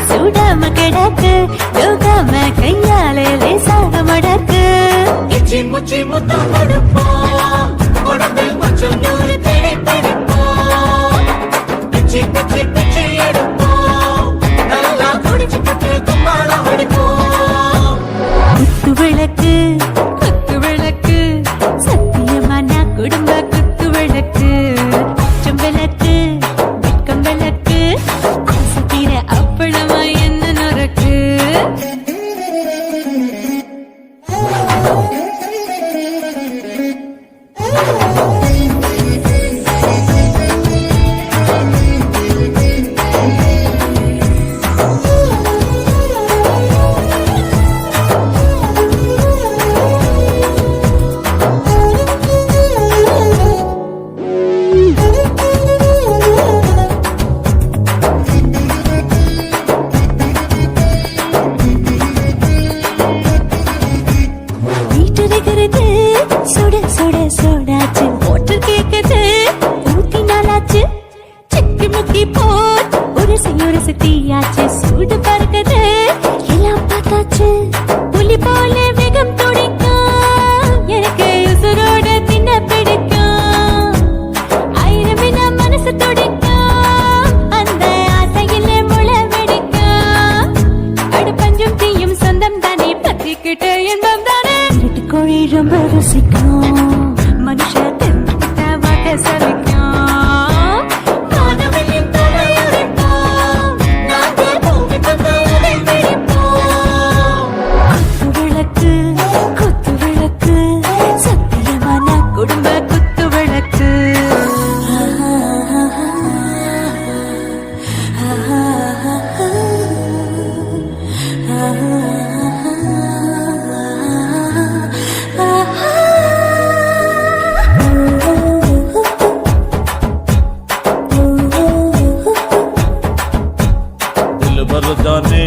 சூடாம கிடக்கு யோகாம கையாலே லேசாக மடக்கு இச்சி முச்சி முத்தம் கொடுப்போம் உடம்பில் கொஞ்சம் நூறு தேடி பிடிப்போம் பிச்சி பிச்சி பிச்சி எடுப்போம் நல்லா குடிச்சு பட்டு கும்மாளம் அடிப்போம் குத்து விளக்கு குத்து விளக்கு சத்தியமான குடும்ப குத்து விளக்கு அச்சம் விளக்கு வெட்கம் விளக்கு ஆசைத்தீர அப்பளமா என்ன நொறுக்கு சுட சுட சோடாச்சு மோட்டர் கேக்குது ஊத்தி நாளாச்சு சிக்கி முக்கி போட் ஒரு தீயாச்சு சூடு பறக்குது எல்லாம் பார்த்தாச்சு புலி போல வேகம் துடிக்கும் எனக்கு உசுரோட தின்ன பிடிக்கும் ஆயிரமின மனசு துடிக்கும் அந்த ஆசையில முளை வெடிக்கும் அடுப்பஞ்சும் தீயும் சொந்தம் தானே பத்திக்கிட்டு இன்பம் தானே கோழி ரொம்ப ருசிக்கும் மனுஷ வாக்க சலிக்கும் குத்து விளக்கு குத்து விளக்கு சத்தியமான குடும்ப குத்து விளக்கு जाने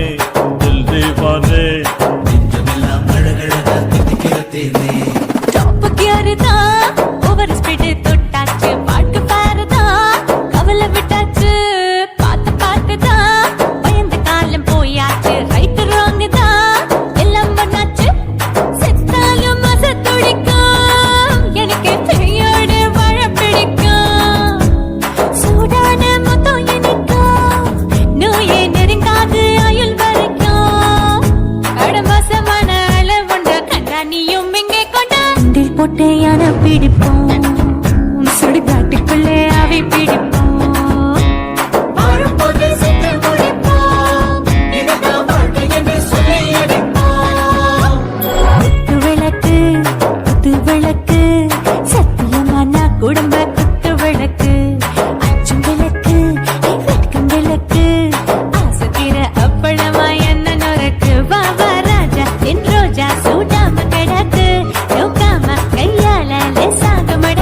दिल दीवाने टॉप गियर दा ओवर स्पीड தொட்டாச்சு பாட்டு பாருதா கவலை விட்டாச்சு பாத்து பாத்துதா பயந்து காலம் போயாச்சு ரைட் ராங் தா எல்லாம் பண்ணாச்சு செத்தாலும் மச துடிக்கும் எனக்கு பெரியோட வாழ பிடிக்கும் சூடான முத்தம் எனக்கும் நோயே நெருங்காது ஆயுள் வரைக்கும் கடமசமான அளவுண்ட கண்டானியும் இங்கே கொண்டாண்டில் போட்டு யானை பிடிப்போம் சுடுகாட்டுக்குள்ளே அவை பிடிப்போம் குத்து விளக்கு குத்து விளக்கு சத்தியமான குடும்ப குத்து விளக்கு அச்சம் விளக்கு வெட்கம் விளக்கு ஆசை தீர அப்பளமா என்ன நொறுக்கு வா வா ராஜா என் ரோஜா சூடாம கிடக்கு யோகாம கையால லேசாக மட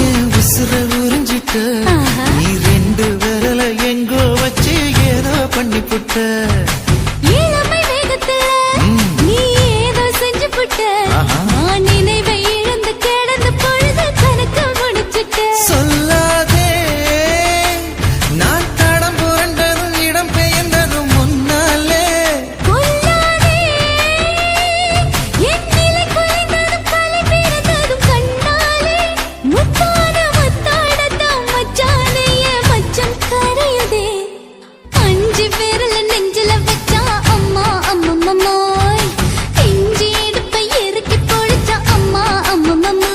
என் உசுர உறிஞ்சிட்ட நீ ரெண்டு விரல எங்கோ வச்சு ஏதோ பண்ணி புட்ட இளமை வேகத்துல நீ ஏதோ செஞ்சு புட்ட நான் நினைவை இழந்து கிடந்து பொழுது கணக்க முடிச்சிட்ட சொல்லாதே நான் தடம் புரண்டதும் இடம் பெயர்ந்ததும் முன்னாலே கொல்லாதே என் நிலை குலைந்ததும் கலை பிறந்ததும் கண்ணாலே முத்தான முத்தாடத்தான் மச்சானே என் மச்சம் கரையுதே அஞ்சு விரல நெஞ்சில வச்சா அம்மா அம்மம்மோய் இஞ்சி எடுப்பை இறுக்கி பொழிச்சா அம்மா அம்மம்மோய்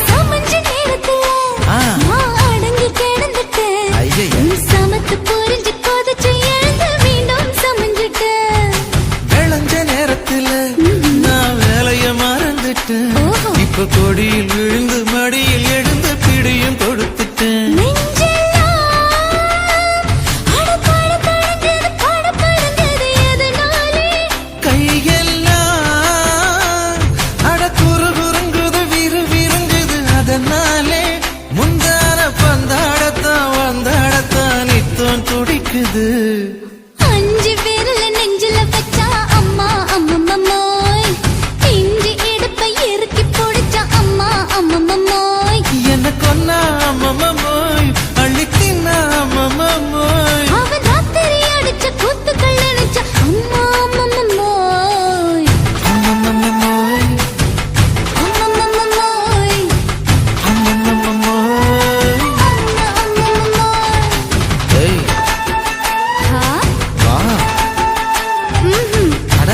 சமஞ்ச நேரத்துல நான் அடங்கி கிடந்துட்டேன் ஐயைய. நீ சமத்து புரிஞ்சு கொதிச்சு எழுந்து மீண்டும் சமஞ்சிட்டேன் விளைஞ்ச நேரத்துல நான் வேலைய மறந்துட்டேன் இப்ப கொடியில் விழுந்து மடியில் எழுந்து பிடியும் கொடுத்துட்டேன் நெஞ்செல்லாம் அடபடபடங்குது, படபடங்குது எதனாலே? கையெல்லாம் அட குறு குறுங்குது விறு விருங்குது அதனாலே முந்தான பந்தாடத்தான் வந்தாடத்தான் நித்தம் துடிக்குது அஞ்சு விரல நெஞ்சில வச்சா அம்மா அம்மம்மோய் இஞ்சி எடுப்பை இறுக்கி பொடிச்சா அம்மா அம்மம்மோய் என்ன கொன்னா அம்மம்மோய் அள்ளித்தின்னா அம்மம்மோய் அவன் ராத்திரி அடிச்ச கூத்துக்கள் நினைச்ச அம்மா அம்மம்மோய் அம்மம்மோய் அம்மம்மோய் அம்மம்மோய் அம்மா அம்மம்மோய் ஏய் ஹா வா அட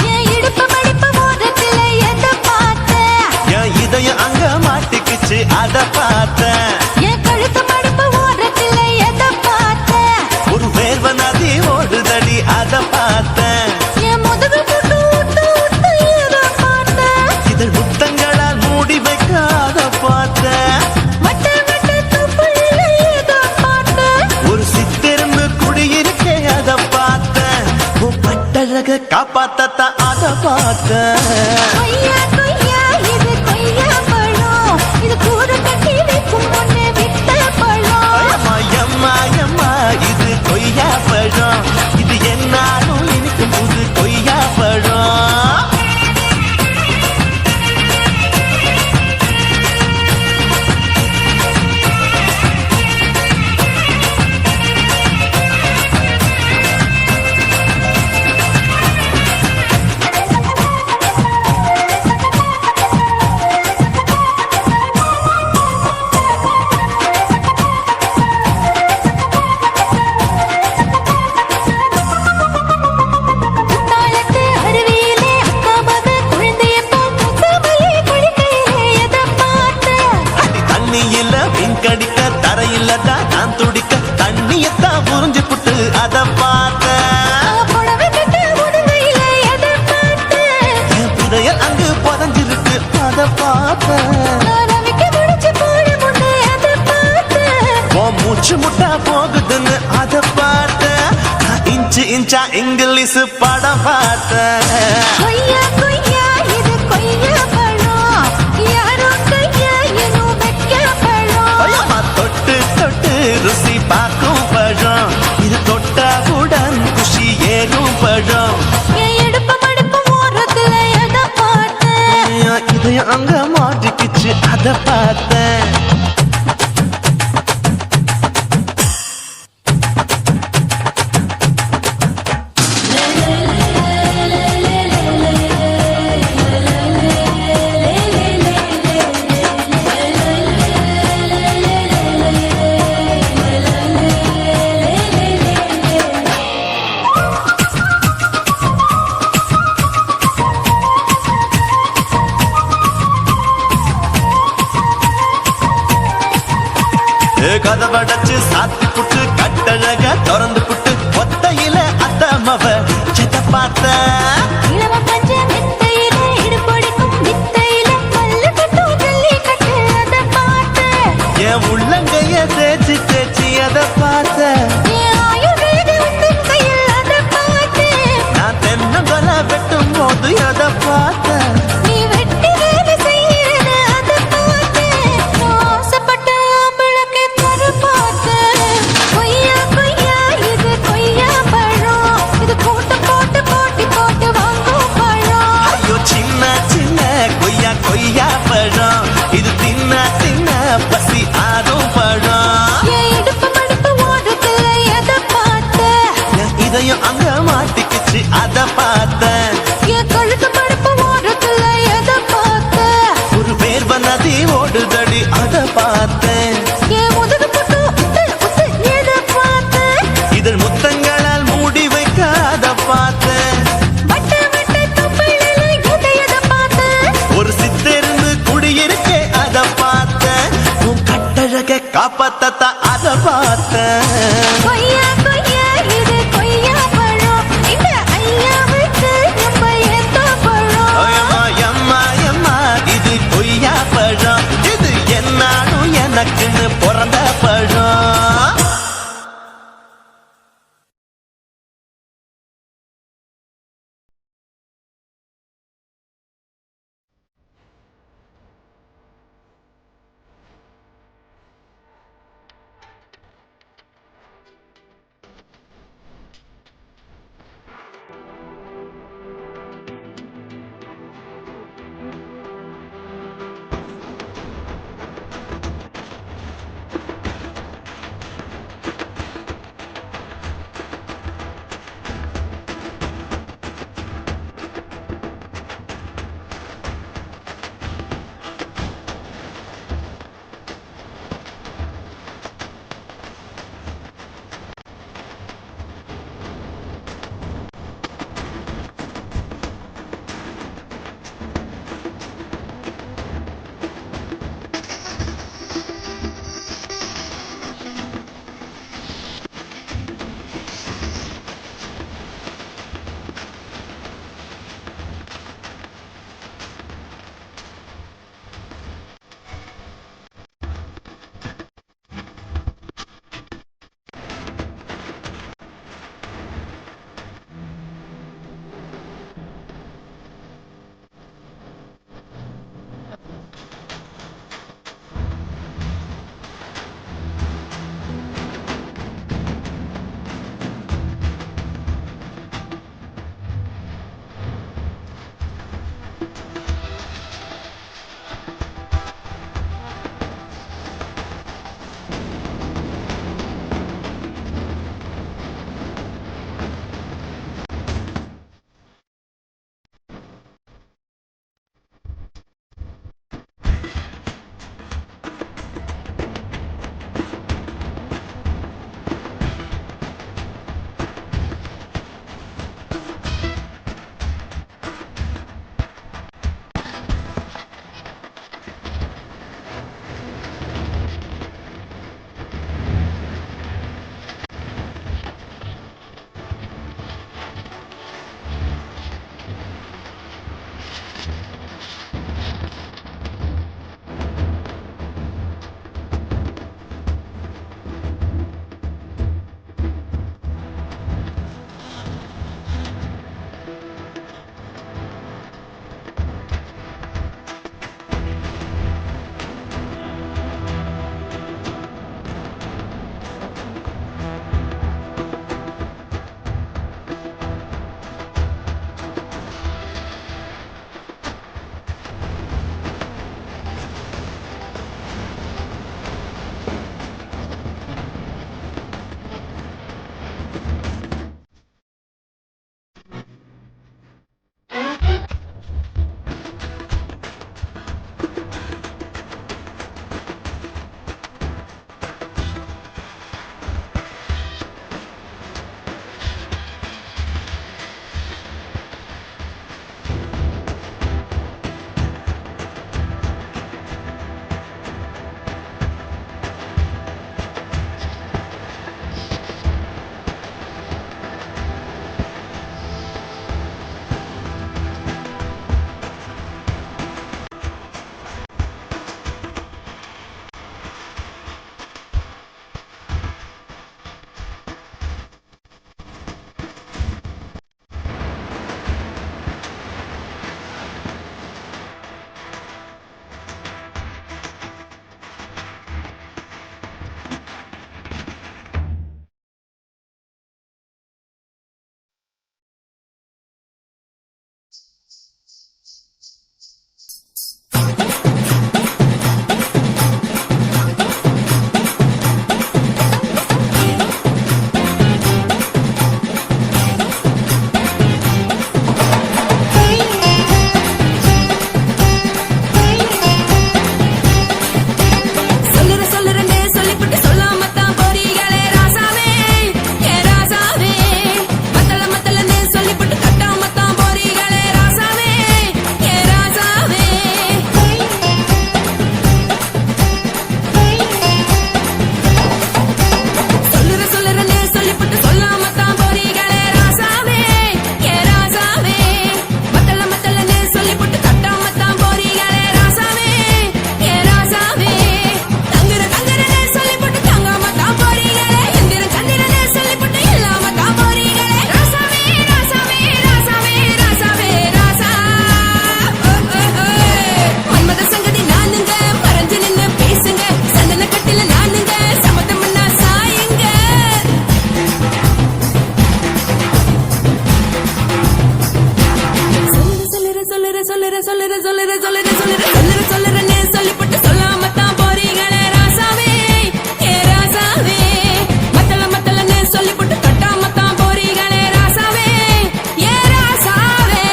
என் இடுப்பு மடிப்பு ஓரத்துல எத பார்த்த என் இதயம் அங்க மாட்டிக்கிச்சு அத பார்த்தேன் என் கழுத்து மடிப்பு ஓரத்துல எத பார்த்த ஒரு வேர்வ நதி ஓடுதடி அத பார்த்தேன் என் முதுகு புட்டு விட்டு விட்டு எத பார்த்த இதழ் முத்தங்களால் மூடி வைக்க அத பார்த்தேன் வட்ட வட்ட துப்புல எத பார்த்த ஒரு சித்திரம்பு குடியிருக்கே அத பார்த்தேன் உன் பட்டழக காப்பாத்தத்தான் அத பார்த்தேன் கொய்யா கொய்யா இது கொய்யா பழம் இது கூட கட்டி வைக்கும் முன்னே விட்ட பழம் அம்மா, எம்மா, எம்மா, இது கொய்யா பழம் இது என்னாலும் இனிக்கும் புது கொய்யா பழம் தாளத்து அருவியிலே அக்கா மக குழந்தைய பார்க்கமலே குளிக்கையிலே எத பார்த்த தண்ணியில மீன் கடிக்க தரையில தான் நான் துடிக்க தண்ணியத்தான் புரிஞ்சு புட்டு அத பார்த்தேன் புடவை கட்டு உடுவையிலே எத பார்த்த என் புதையல் அங்கு புதஞ்சிருக்கு அத பார்த்தேன் நான் அவிக்க முடிச்சு போட முன்னே எத பார்த்த உன் மூச்சு முட்டா போகுதுன்னு அத பார்த்தேன் நான் இன்ச்சு இன்ச்சா இங்கிலீஷ் படம் பார்த்தேன் கொய்யா கொய்யா இது கொய்யா பழம் யாரோ கையா இன்னும் வைக்க பழம் ஐயம்மா, தொட்டு தொட்டு ருசி பார்க்கும் பழம் இது தொட்டவுடன் குஷி ஏறும் பழம் பழம் என் இடுப்பு மடுப்பு ஓரத்துல எதை பார்த்தேன் இதயம் அங்க மாட்டிக்கிச்சு அத பார்த்தேன் கதவடைச்சு சாத்தி புட்டு கட்டழக திறந்து புட்டு ஒத்தையில அத்தமவ செத்த பார்த்த இளவ பஞ்ச வித்தையில இடுபொடிக்கும் வித்தையில பல்லு கட்டும் ஜல்லி கட்டு அதை பார்த்தேன் என் உள்ளங்கைய தேய்ச்சி தேய்ச்சி அத பார்த்த என் ஆயுர்வேத உந்தன் கையில் அதை பார்த்தேன் நான் தென்னங்கொலை வெட்டும் போது அத பார்த்த நீ வெட்டி வேலை செய்யறது அதை பார்த்தேன் நான் ஆசைப்பட்ட ஆம்பளுக்கு தர பார்த்தேன் கொய்யா கொய்யா இது கொய்யா பழம் இது போட்டு போட்டு போட்டி போட்டு வாங்கும் பழம் ஐயோ சின்ன சின்ன கொய்யா கொய்யா பழம் இது தின்ன தின்ன பசி ஆறும் பழம் என் இடுப்பு மடுப்பு ஓரத்துல எதை பார்த்தேன் என் இதயம் அங்க மாட்டிக்கிச்சு அத பார்த்தேன் என் கழுத்து மடுப்பு ஓரத்துல எதை பார்த்தேன் ஒரு வேர்வ நதி ஓடுதடி அத பார்த்தேன் என் முதுகு புட்டு உத்து உத்து எதை பார்த்தேன் இதழ் முத்தங்களால் மூடி வைக்க அத பார்த்தேன் வட்ட வட்ட தொப்பிளில எதை பார்த்தேன் ஒரு சித்தெருந்து குடியிருக்கே அத பார்த்தேன் உன் கட்டழக காப்பாத்தத்த அத பார்த்தேன் கொய்யா கொய்யா இது கொய்யா பழம் இந்த ஐயாவுக்கு நம்ம எந்த பழம் அம்மா எம்மா எம்மா இது கொய்யா பழம் இது என்னாலும் எனக்குன்னு பிறந்த பழம் சொல்லுறேன்னு சொல்லிப்பட்டு சொல்லாமத்தான் போறீங்களே ராசாவே ஏ ராசாவே மத்தலன்னு சொல்லிப்பட்டு கட்டாமத்தான் போறீங்களே ராசாவே ஏ ராசாவே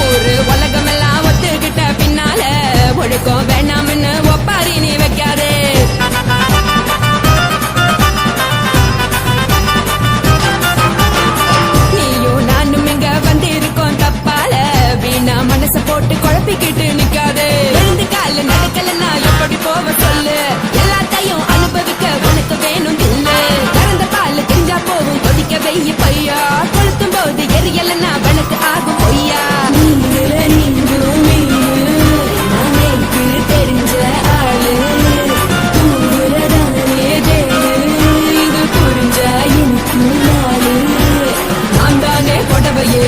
ஒரு உலகமெல்லாம் ஒத்துக்கிட்ட பின்னால ஒழுக்கம் வேணாம்னு ஒப்பாரி நீ வைக்காதே நீயும் நானும் இங்க வந்திருக்கோம் தப்பால வீணா மனச போட்டு குழப்பிக்கிட்டு நிக்காதே எழுந்து கால நடக்கலன்னா எப்படி போவ சொல்லு எல்லாத்தையும் அனுபவிக்க உனக்கு வேணும் இல்ல கறந்த பால் தெரிஞ்சா போகும் கொதிக்க வெய்ய பையா கொளுத்தும் போது எரியலன்னா வனக்கு ஆகும் பொய்யா தெரிஞ்ச ஆளு இது புரிஞ்ச எனக்கு நாளு நான் தானே கொடவையே